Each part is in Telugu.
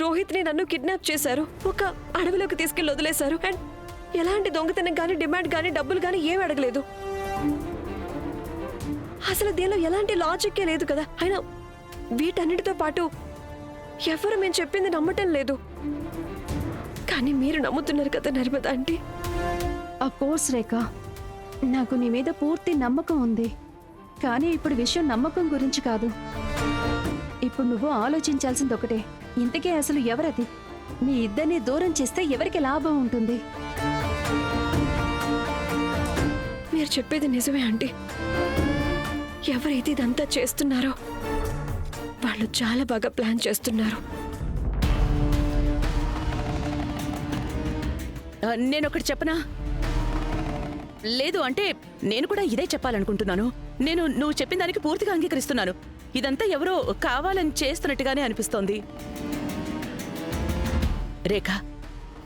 రోహిత్ని నన్ను కిడ్నాప్ చేశారు, ఒక అడవిలోకి తీసుకెళ్లి వదిలేశారు. అండ్ ఎలాంటి దొంగతనం గానీ డిమాండ్ గానీ డబ్బులు గానీ ఏమి అడగలేదు. అసలు దీనిలో ఎలాంటి లాజిక్కే లేదు కదా. అయినా వీటన్నిటితో పాటు ఎవరు మేము చెప్పింది నమ్మటం లేదు. కానీ మీరు నమ్ముతున్నారు కదా నర్మదా ఆంటీ. అఫ్కోర్స్ రేఖ, నాకు నీ మీద పూర్తి నమ్మకం ఉంది. కానీ ఇప్పుడు విషయం నమ్మకం గురించి కాదు. ఇప్పుడు నువ్వు ఆలోచించాల్సింది ఒకటే, ఇంతకీ అసలు ఎవరది? మీ ఇద్దరిని దూరం చేస్తే ఎవరికి లాభం ఉంటుంది? మీరు చెప్పేది నిజమే ఆంటీ. ఎవరైతే ఇదంతా చేస్తున్నారో వాళ్ళు చాలా బాగా ప్లాన్ చేస్తున్నారు. నేనొకటి చెప్పనా? లేదు అంటే నేను కూడా ఇదే చెప్పాలనుకుంటున్నాను. నువ్వు చెప్పిన దానికి పూర్తిగా అంగీకరిస్తున్నాను. ఇదంతా ఎవరో కావాలని చేస్తున్నట్టుగానే అనిపిస్తోంది. రేఖ,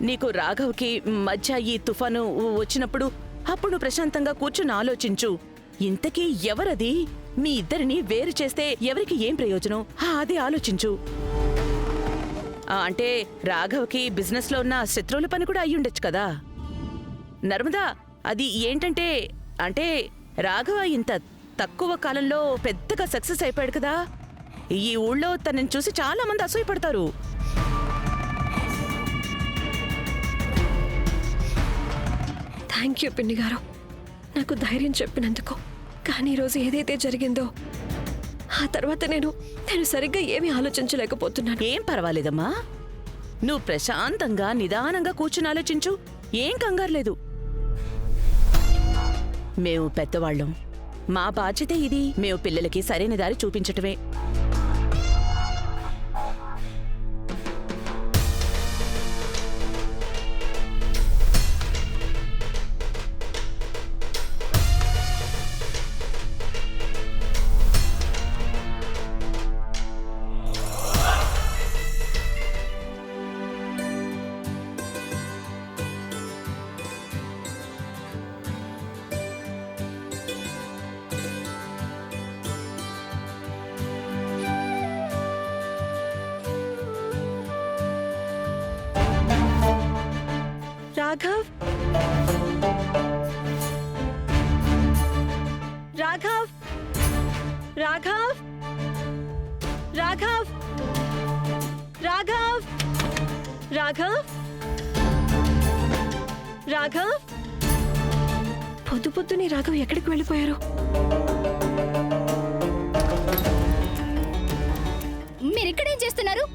నీకు రాఘవ్కి మధ్య ఈ తుఫాను వచ్చినప్పుడు అప్పుడు నువ్వు ప్రశాంతంగా కూర్చుని ఆలోచించు. ఇంతకీ ఎవరది? మీ ఇద్దరిని వేరు చేస్తే ఎవరికి ఏం ప్రయోజనం? అది ఆలోచించు. అంటే రాఘవ్కి బిజినెస్ లో ఉన్న శత్రువుల పని కూడా అయ్యుండొచ్చు కదా నర్మదా. అది ఏంటంటే అంటే రాఘవ ఇంత తక్కువ కాలంలో పెద్దగా సక్సెస్ అయిపోయాడు కదా. ఈ ఊళ్ళో తనని చూసి చాలా మంది అసూయపడతారు. థ్యాంక్ యూ పిన్ని గారు, నాకు ధైర్యం చెప్పినందుకు. కానీ ఈరోజు ఏదైతే జరిగిందో ఆ తర్వాత నేను సరిగ్గా ఏమీ ఆలోచించలేకపోతున్నాను. ఏం పర్వాలేదమ్మా, నువ్వు ప్రశాంతంగా నిదానంగా కూర్చుని ఆలోచించు. ఏం కంగారు లేదు. మేము పెద్దవాళ్ళం, మా బాధ్యత ఇది. మేము పిల్లలకి సరైన దారి చూపించటమే. రాఘవ్, రాఘవ్, రాఘవ్, రాఘవ్, రాఘవ్, రాఘవ్, రాఘవ్. పొద్దు పొద్దుని రాఘవ్ ఎక్కడికి వెళ్ళిపోయారు? మీరిక్కడేం చేస్తున్నారు?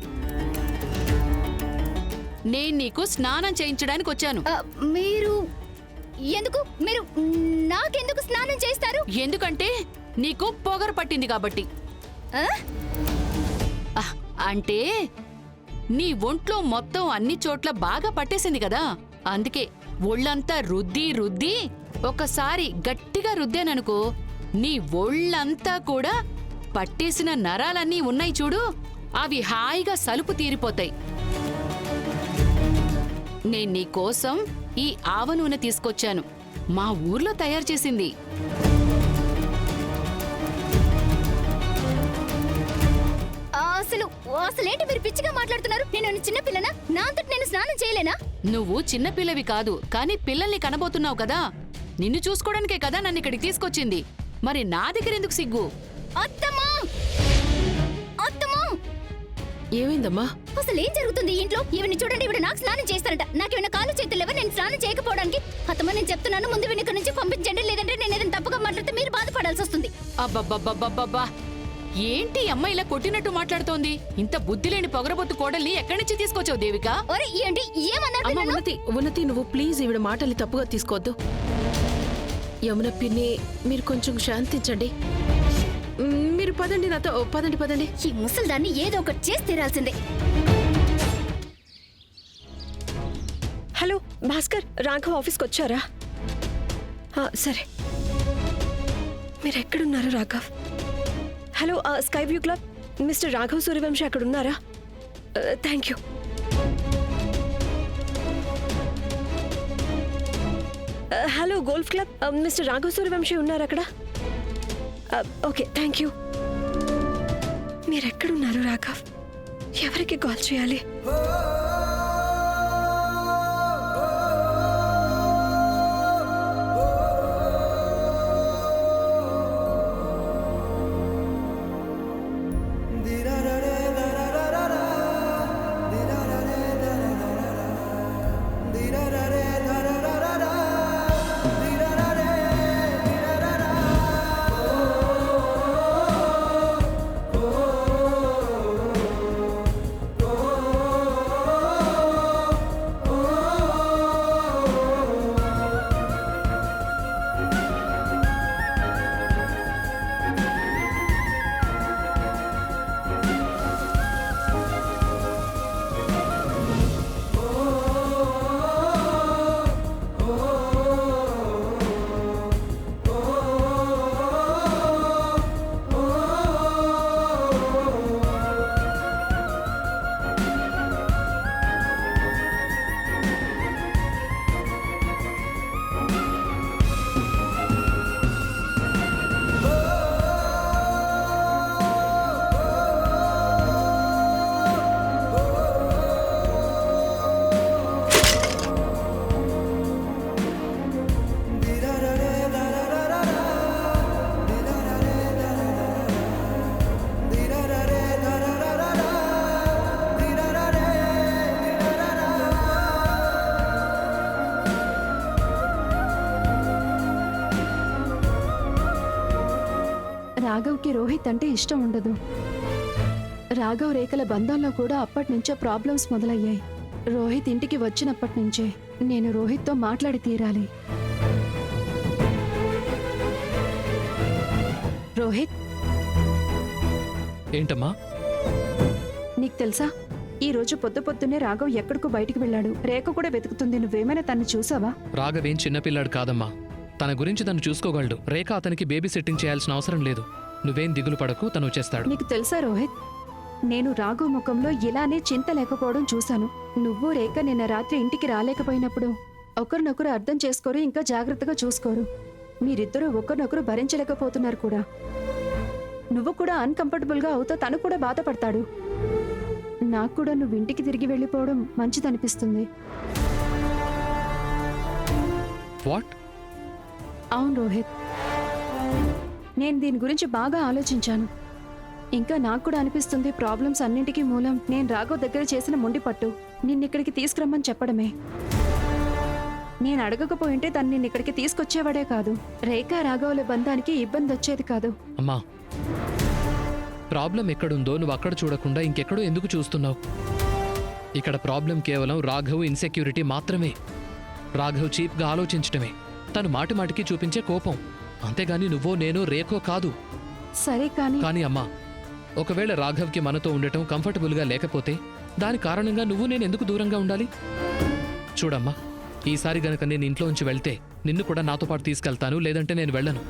నేను నీకు స్నానం చేయించడానికి వచ్చాను. మీరు నాకెందుకు స్నానం చేస్తారు? ఎందుకంటే నీకు పొగరు పట్టింది కాబట్టి. అంటే నీ ఒంట్లో మొత్తం అన్ని చోట్ల బాగా పట్టేసింది కదా. అందుకే ఒళ్ళంతా రుద్ది రుద్ది ఒకసారి గట్టిగా రుద్దాననుకో, నీ ఒళ్ళంతా కూడా పట్టేసిన నరాలన్నీ ఉన్నాయి చూడు, అవి హాయిగా సలుపు తీరిపోతాయి. నేను నీకోసం ఈ ఆవ నూనె తీసుకొచ్చాను, మా ఊర్లో తయారు చేసింది. అసలేంటి మీరు పిచ్చిగా మాట్లాడుతున్నారు? నేను చిన్నపిల్లనా? నా అంతటి నేను స్నానం చేయలేనా? నువ్వు చిన్నపిల్లవి కాదు, కానీ పిల్లల్ని కనబోతున్నావు కదా. నిన్ను చూసుకోవడానికే కదా నన్ను ఇక్కడికి తీసుకొచ్చింది. మరి నా దగ్గర ఎందుకు సిగ్గు? అత్తమ్మా, అత్తమ్మా, ఏమైందమ్మా? అసలేం జరుగుతుంది ఇంట్లో? ఈవిని చూడండి, ఈవిడ నాకు స్నానం చేస్తారంట. నాకేమైనా కాలు చేతులు లేవా నేను స్నానం చేయకపోవడానికి? అత్తమ్మ, నేను చెప్తున్నాను, ముందు వీని ఇక్కడ నుంచి పంపించండి, లేదంటే నేను ఏదైనా తప్పుగా మాట్లాడితే మీరు బాధపడాల్సి వస్తుంది. అబ్బబ్బబ్బబ్బబ్బా, ఏంటి అమ్మ ఇలా కొట్టినట్టు మాట్లాడుతోంది? ఇంత బుద్ధి లేని పొగరబొత్తు కోడల్ని ఎక్కడి నుంచి తీసుకొచ్చావు దేవిక? ఏంటి ఏమన్నారు? ఉన్నతి, నువ్వు ప్లీజ్ ఈవిడ మాటల్ని తప్పుగా తీసుకోవద్దు. యమున పిన్ని, మీరు కొంచెం శాంతించండి. మీరు పదండి, నాతో పదండి పదండి. ఈ ముసల్దాన్ని ఏదో ఒకటి చేసి తీరాల్సిందే. హలో భాస్కర్, రాఘవ్ ఆఫీస్కి వచ్చారా? సరే, మీరు ఎక్కడున్నారు Raghav? Hello sky view club, mister Raghav Suryavanshi అక్కడ ఉన్నారా? Thank you. Hello golf club, mister Raghav Suryavanshi ఉన్నారు అక్కడ? Okay, thank you. మీరెక్కడున్నారు రాఘవ్? ఎవరికి కాల్ చేయాలి? రాఘవ్కి రోహిత్ అంటే ఇష్టం ఉండదు. రాఘవ్ రేఖల బంధంలో కూడా అప్పటి నుంచే ప్రాబ్లమ్స్ మొదలయ్యాయి. రోహిత్ ఇంటికి వచ్చినప్పటి నుంచే నేను రోహిత్తో మాట్లాడి తీరాలి. రోహిత్, ఏంటమ్మా? నీకు తెలుసా ఈ రోజు పొద్దున్నే రాఘవ్ ఎక్కడికో బయటికి వెళ్ళాడు. రేఖ కూడా వెతుకుతుంది. నువ్వేమైనా తన్ని చూసావా? రాఘవేం చిన్నపిల్లాడు కాదమ్మా. తన గురించి తను చూసుకోగలడు. రేఖ అతనికి బేబీ సెట్టింగ్ చేయాల్సిన అవసరం లేదు. నువ్వేం దిగులు పడకు, తను వచ్చేస్తాడు. నీకు తెలుసా రోహిత్, నేను రాఘవ్ ముఖంలో ఇలానే చింత లేకపోవడం చూశాను. నువ్వు రేఖ నిన్న రాత్రి ఇంటికి రాలేకపోయినప్పుడు ఒకరినొకరు అర్థం చేసుకోరు, ఇంకా జాగ్రత్తగా చూసుకోరు. మీరిద్దరూ ఒకరినొకరు భరించలేకపోతున్నారు కూడా. నువ్వు కూడా అన్కంఫర్టబుల్గా అవుతా, తను కూడా బాధపడతాడు. నాకు కూడా నువ్వు ఇంటికి తిరిగి వెళ్ళిపోవడం మంచిదనిపిస్తుంది. వాట్? అవును రోహిత్, నేను దీని గురించి బాగా ఆలోచించాను. ఇంకా నాకు కూడా అనిపిస్తుంది ప్రాబ్లమ్స్ అన్నింటికీ మూలం నేను రాఘవ్ దగ్గర చేసిన మొండిపట్టు. నిన్నిక్కడికి తీసుకురమ్మని చెప్పడమే. నేను అడగకపోయింటే తను నిన్నిక్కడికి తీసుకొచ్చేవాడే కాదు. రేఖ రాఘవుల బంధానికి ఇబ్బంది వచ్చేది కాదు. అమ్మా, ప్రాబ్లం ఎక్కడుందో నువ్వు అక్కడ చూడకుండా ఇంకెక్కడో ఎందుకు చూస్తున్నావు? ఇక్కడ ప్రాబ్లం కేవలం రాఘవ్ ఇన్సెక్యూరిటీ మాత్రమే. రాఘవ్ చీప్గా ఆలోచించటమే, తను మాటిమాటికి చూపించే కోపం. అంతేగాని నువ్వో నేనో రేఖో కాదు. సరే కానీ అమ్మా, ఒకవేళ రాఘవ్కి మనతో ఉండటం కంఫర్టబుల్గా లేకపోతే దాని కారణంగా నువ్వు నేను ఎందుకు దూరంగా ఉండాలి? చూడమ్మా, ఈసారి గనక నేను ఇంట్లోంచి వెళ్తే నిన్ను కూడా నాతో పాటు తీసుకెళ్తాను, లేదంటే నేను వెళ్ళను.